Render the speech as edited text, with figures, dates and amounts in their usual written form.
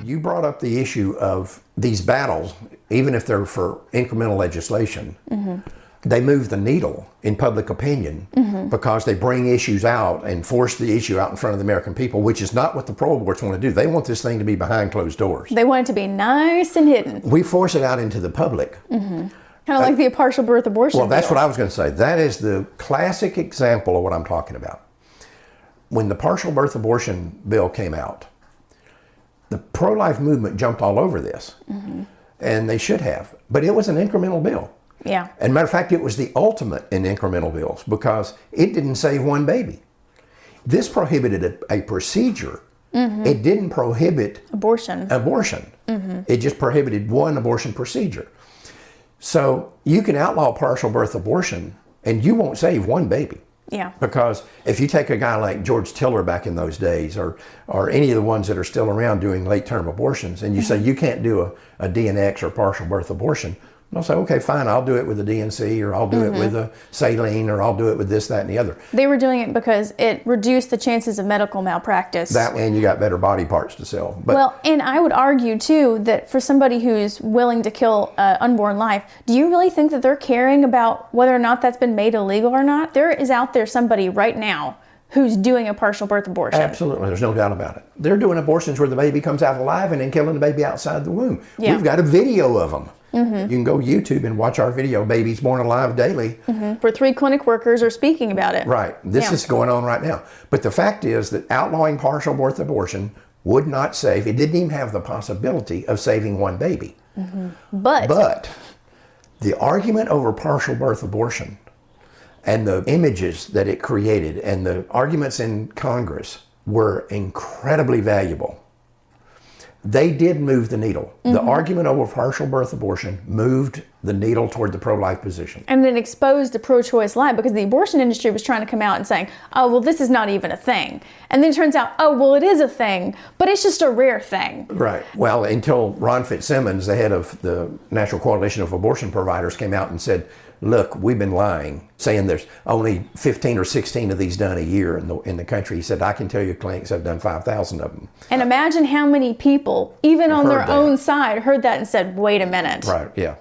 You brought up the issue of these battles, even if they're for incremental legislation, they move the needle in public opinion because they bring issues out and force the issue out in front of the American people, which is not what the pro-aborts want to do. They want this thing to be behind closed doors. They want it to be nice and hidden. We force it out into the public. Kind of like the partial birth abortion Well, that's deal. what I was going to say. That is the classic example of what I'm talking about. When the partial birth abortion bill came out, the pro-life movement jumped all over this, and they should have. But it was an incremental bill. Yeah. And matter of fact, it was the ultimate in incremental bills because it didn't save one baby. This prohibited a procedure. It didn't prohibit Abortion. It just prohibited one abortion procedure. So you can outlaw partial birth abortion and you won't save one baby. Yeah. Because if you take a guy like George Tiller back in those days, or any of the ones that are still around doing late-term abortions, and you say you can't do a DNX or partial birth abortion, they'll say, okay, fine, I'll do it with a DNC, or I'll do it with a saline, or I'll do it with this, that, and the other. They were doing it because it reduced the chances of medical malpractice. That, and you got better body parts to sell. But, well, and I would argue, too, that for somebody who's willing to kill an unborn life, do you really think that they're caring about whether or not that's been made illegal or not? There is out there somebody right now who's doing a partial birth abortion. Absolutely, there's no doubt about it. They're doing abortions where the baby comes out alive and then killing the baby outside the womb. Yeah. We've got a video of them. You can go YouTube and watch our video, Babies Born Alive Daily. Where 3 clinic workers are speaking about it. Right. This is going on right now. But the fact is that outlawing partial birth abortion would not save, it didn't even have the possibility of saving one baby. But the argument over partial birth abortion and the images that it created and the arguments in Congress were incredibly valuable. They did move the needle. The argument over partial birth abortion moved the needle toward the pro-life position. And it exposed the pro-choice lie because the abortion industry was trying to come out and saying, oh, well, this is not even a thing. And then it turns out, oh, well, it is a thing, but it's just a rare thing. Right. Well, until Ron Fitzsimmons, the head of the National Coalition of Abortion Providers, came out and said, look, we've been lying, saying there's only 15 or 16 of these done a year in the country. He said, I can tell you clinics have done 5,000 of them. And imagine how many people, even on their own side, heard that and said, wait a minute. Right, yeah.